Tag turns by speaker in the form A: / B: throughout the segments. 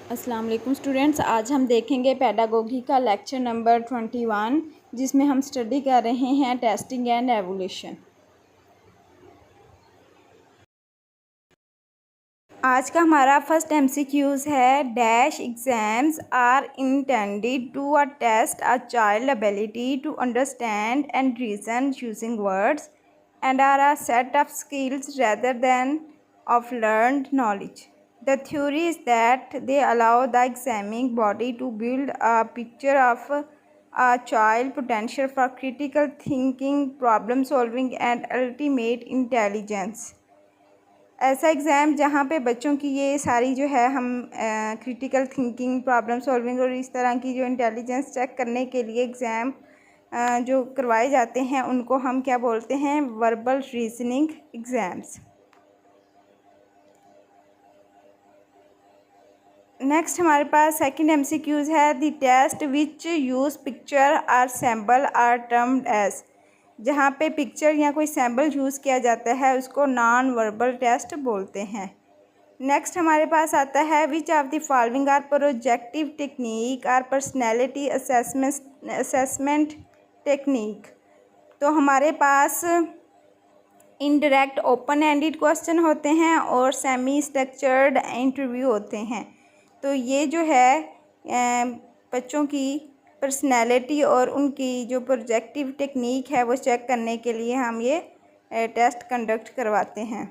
A: अस्सलाम वालेकुम स्टूडेंट्स, आज हम देखेंगे पेडागोगी का लेक्चर नंबर 21 जिसमें हम स्टडी कर रहे हैं टेस्टिंग एंड एवोल्यूशन। आज का हमारा फर्स्ट एमसीक्यूज है dash exams are intended to a test a child ability to understand and reason using words and are a set of skills rather than of learned knowledge. The theory is that they allow the examining body to build a picture of a child potential for critical thinking, problem solving and ultimate intelligence. ऐसा exam जहाँ पे बच्चों की ये सारी जो है हम क्रिटिकल थिंकिंग, प्रॉब्लम सॉल्विंग और इस तरह की जो इंटेलिजेंस चेक करने के लिए एग्ज़ाम जो करवाए जाते हैं उनको हम क्या बोलते हैं, वर्बल रीजनिंग एग्ज़ाम्स। नेक्स्ट हमारे पास सेकंड एमसीक्यूज़ है the test which use picture or symbol are termed as. जहाँ पे पिक्चर या कोई सैम्बल यूज़ किया जाता है उसको नॉन वर्बल टेस्ट बोलते हैं। नेक्स्ट हमारे पास आता है which of the following are projective technique or personality assessment technique. तो हमारे पास इनडायरेक्ट ओपन एंडेड क्वेश्चन होते हैं और सेमी स्ट्रक्चर्ड इंटरव्यू होते हैं। तो ये जो है बच्चों की पर्सनैलिटी और उनकी जो प्रोजेक्टिव टेक्निक है वो चेक करने के लिए हम ये टेस्ट कंडक्ट करवाते हैं।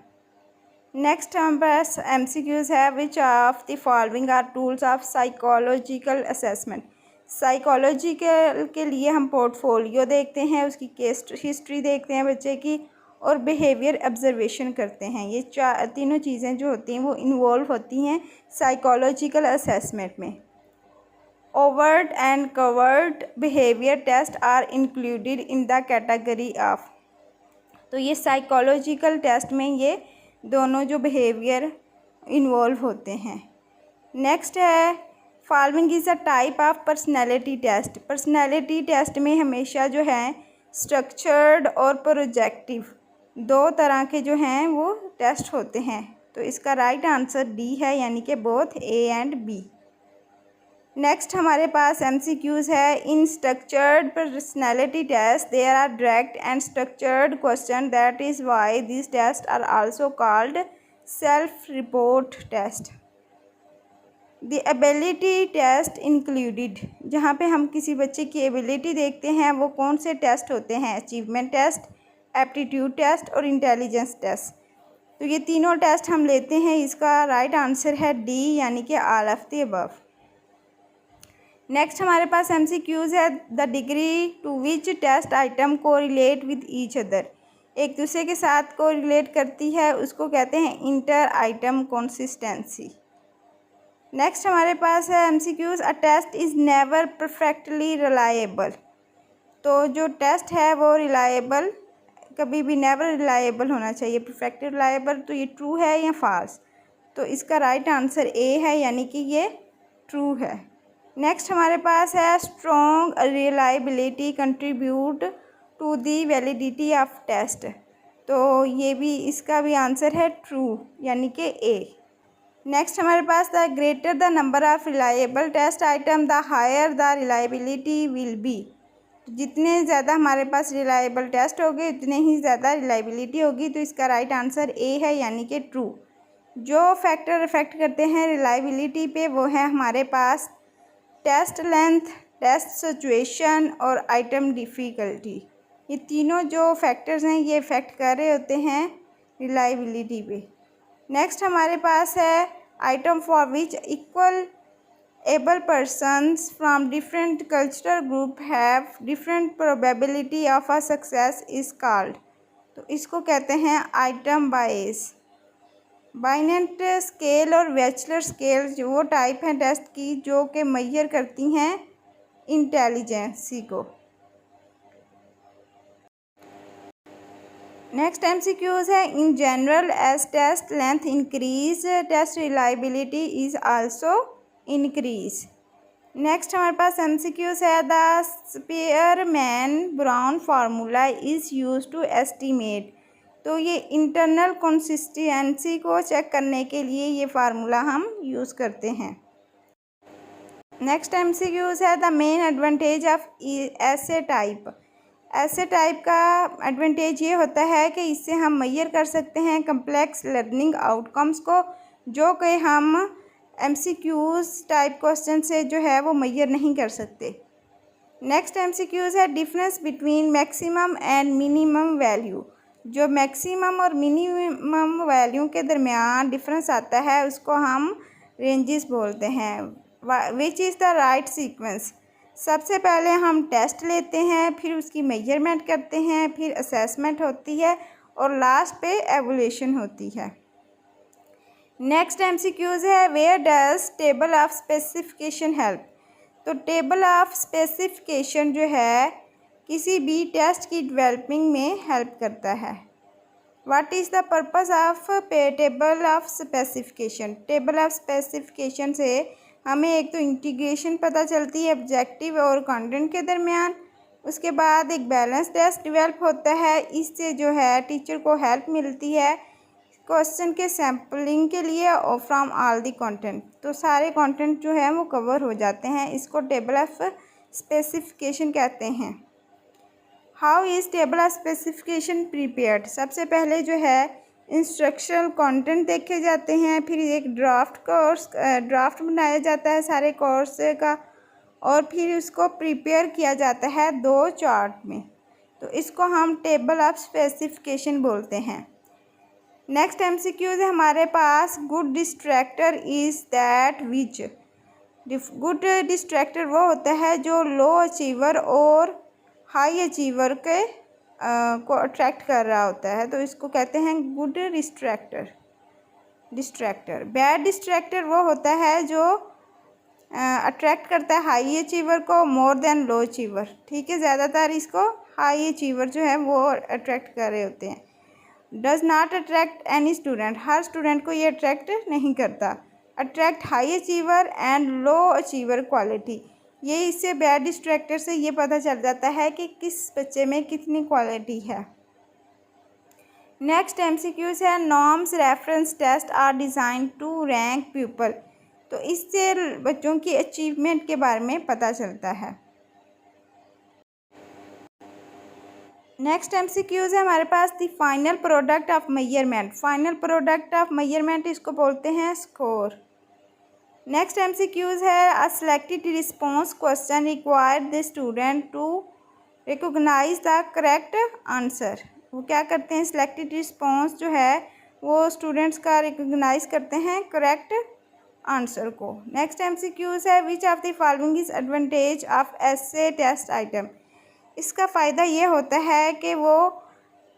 A: नेक्स्ट हमारे पास एमसीक्यूज़ है which of the following are tools of psychological assessment. Psychological के लिए हम पोर्टफोलियो देखते हैं, उसकी केस हिस्ट्री देखते हैं बच्चे की और बिहेवियर ऑब्जर्वेशन करते हैं। ये तीनों चीज़ें जो होती हैं वो इन्वॉल्व होती हैं साइकोलॉजिकल असेसमेंट में। Overt and covert behaviour test are included in the category of. तो ये साइकोलॉजिकल टेस्ट में ये दोनों जो बिहेवियर इन्वॉल्व होते हैं। नेक्स्ट है following is a type of personality test. Personality test में हमेशा जो है स्ट्रक्चर्ड और प्रोजेक्टिव दो तरह के जो हैं वो टेस्ट होते हैं। तो इसका राइट आंसर डी है, यानी कि both A and B. Next हमारे पास एमसीक्यूज़ है in structured personality test there are direct and structured question that is why this test are also called self report test. The ability test included. जहाँ पे हम किसी बच्चे की ability देखते हैं वो कौन से टेस्ट होते हैं, अचीवमेंट टेस्ट, एप्टीट्यूड टेस्ट और इंटेलिजेंस टेस्ट। तो ये तीनों टेस्ट हम लेते हैं। इसका राइट आंसर है डी, यानी कि all of the above. Next हमारे पास एमसीक्यूज़ है the degree to which test item को रिलेट विद ईच अदर। एक दूसरे के साथ को रिलेट करती है उसको कहते हैं इंटर आइटम कंसिस्टेंसी। नेक्स्ट हमारे पास है MCQs a test is never perfectly reliable. तो जो टेस्ट है वो रिलायबल कभी भी नेवर रिलायबल होना चाहिए। परफेक्ट रिलायबल तो ये ट्रू है या फॉल्स। तो इसका राइट आंसर ए है, यानी कि ये ट्रू है। नेक्स्ट हमारे पास है strong reliability contribute to the validity of test. तो ये भी इसका भी आंसर है ट्रू, यानी कि ए। नेक्स्ट हमारे पास the greater the number of reliable test item the higher the reliability will be. जितने ज़्यादा हमारे पास रिलायबल टेस्ट होंगे उतने ही ज़्यादा रिलायबिलिटी होगी। तो इसका राइट आंसर ए है, यानी कि ट्रू। जो फैक्टर इफेक्ट करते हैं रिलायबिलिटी पे वो है हमारे पास टेस्ट लेंथ, टेस्ट सिचुएशन और आइटम डिफ़िकल्टी। ये तीनों जो फैक्टर्स हैं ये इफ़ेक्ट कर रहे होते हैं रिलायबिलिटी पे। नेक्स्ट हमारे पास है item for which equal able persons from different cultural group have different probability of a success is called। तो इसको कहते हैं आइटम बायस। बाइनेट स्केल और बैचलर स्केल जो वो टाइप हैं टेस्ट की जो कि मेजर करती हैं इंटेलिजेंसी को। नेक्स्ट एमसीक्यूज़ है in general as test length increase test reliability is also increase. Next हमारे पास एमसीक्यूज़ है the Spearman Brown formula is use to estimate. तो ये इंटरनल कंसिस्टेंसी को चेक करने के लिए ये फार्मूला हम यूज़ करते हैं। नेक्स्ट MCQs है द मेन एडवांटेज ऑफ ऐसे टाइप। ऐसे टाइप का एडवांटेज ये होता है कि इससे हम मेजर कर सकते हैं कम्प्लेक्स लर्निंग आउटकम्स को, जो कि हम MCQs टाइप क्वेश्चन से जो है वो मेजर नहीं कर सकते। नेक्स्ट MCQs है difference between maximum and minimum value. जो मैक्सिमम और मिनिमम वैल्यू के दरमियान डिफरेंस आता है उसको हम रेंजेस बोलते हैं। Which is the right sequence. सबसे पहले हम टेस्ट लेते हैं, फिर उसकी मेजरमेंट करते हैं, फिर असेसमेंट होती है और लास्ट पे एवोल्यूशन होती है। नेक्स्ट MCQs है where does table of specification help. तो टेबल ऑफ स्पेसिफिकेशन जो है किसी भी टेस्ट की डेवलपिंग में हेल्प करता है। What is the purpose of table of specification. Table of specification से हमें एक तो इंटीग्रेशन पता चलती है ऑब्जेक्टिव और कंटेंट के दरमियान, उसके बाद एक बैलेंस टेस्ट डेवलप होता है। इससे जो है टीचर को हेल्प मिलती है क्वेश्चन के सैम्पलिंग के लिए और फ्रॉम ऑल दी कंटेंट। तो सारे कंटेंट जो है वो कवर हो जाते हैं, इसको टेबल ऑफ स्पेसिफिकेशन कहते हैं। How is table of specification prepared. सबसे पहले जो है इंस्ट्रक्शनल कंटेंट देखे जाते हैं, फिर एक ड्राफ्ट बनाया जाता है सारे कोर्स का, और फिर उसको प्रिपेयर किया जाता है 2 चार्ट में। तो इसको हम टेबल ऑफ स्पेसिफिकेशन बोलते हैं। नेक्स्ट MCQs है हमारे पास good distractor is that which. Good distractor वो होता है जो लो अचीवर और हाई अचीवर के को अट्रैक्ट कर रहा होता है, तो इसको कहते हैं गुड डिस्ट्रैक्टर। बैड डिस्ट्रैक्टर वो होता है जो अट्रैक्ट करता है हाई अचीवर को मोर देन लो अचीवर। ठीक है, ज़्यादातर इसको हाई अचीवर जो है वो अट्रैक्ट कर रहे होते हैं। Does not attract any student. Her student को ये अट्रैक्ट नहीं करता। Attract high achiever and low achiever quality. ये इससे बैड डिस्ट्रैक्टर से ये पता चल जाता है कि किस बच्चे में कितनी क्वालिटी है। नेक्स्ट MCQs है norms reference test are design to rank people. तो इससे बच्चों की अचीवमेंट के बारे में पता चलता है। नेक्स्ट MCQs है हमारे पास the final product of measurement. Final product of measurement इसको बोलते हैं स्कोर। नेक्स्ट MCQs है a selected response question required the student to recognise the correct answer. वो क्या करते हैं, सिलेक्टेड रिस्पॉन्स जो है वो स्टूडेंट्स का रिकॉग्नाइज करते हैं करेक्ट आंसर को। नेक्स्ट MCQs है which of the following is advantage of ऐसे टेस्ट आइटम। इसका फ़ायदा ये होता है कि वो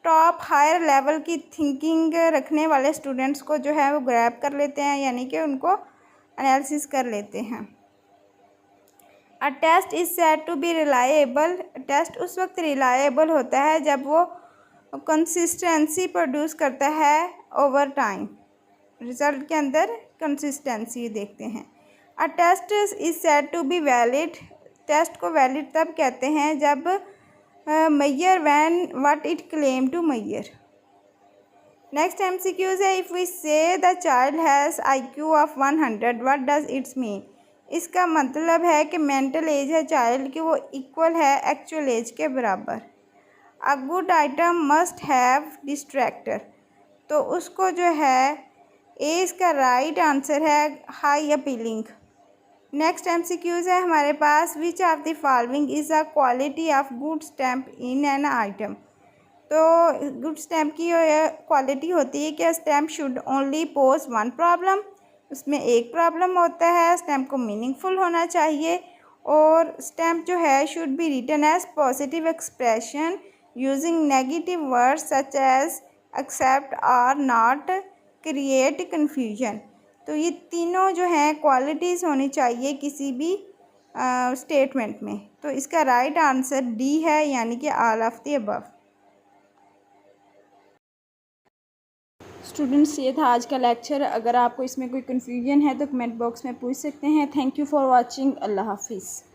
A: टॉप हायर लेवल की थिंकिंग रखने वाले स्टूडेंट्स को जो है वो ग्रैब कर लेते हैं, यानी कि उनको एनालिसिस कर लेते हैं। A test is said to be reliable. Test उस वक्त रिलायबल होता है जब वो कंसिस्टेंसी प्रोड्यूस करता है ओवर टाइम। रिज़ल्ट के अंदर कंसिस्टेंसी देखते हैं। A test is said to be valid. Test को वैलिड तब कहते हैं जब measure when what it claim to measure. Next MCQs है if we say the child has IQ of 100 what does its mean. इसका मतलब है कि मेंटल एज है चाइल्ड की वो इक्वल है एक्चुअल एज के बराबर। A good item must have distractor. तो उसको जो है इसका राइट आंसर है हाई अपीलिंग। नेक्स्ट MCQs है हमारे पास which of the following is a quality of good stamp in an item. तो गुड स्टैम्प की क्वालिटी होती है कि stamp should only pose one problem. उसमें एक प्रॉब्लम होता है, स्टैम्प को मीनिंगफुल होना चाहिए, और स्टैम्प जो है should be written as positive expression using negative words such as except और नॉट क्रिएट कन्फ्यूजन। तो ये तीनों जो हैं क्वालिटीज़ होनी चाहिए किसी भी स्टेटमेंट में। तो इसका राइट आंसर डी है, यानी कि all of the above. Students, ये था आज का लेक्चर। अगर आपको इसमें कोई कन्फ्यूजन है तो कमेंट बॉक्स में पूछ सकते हैं। Thank you for watching. अल्लाह हाफिज़।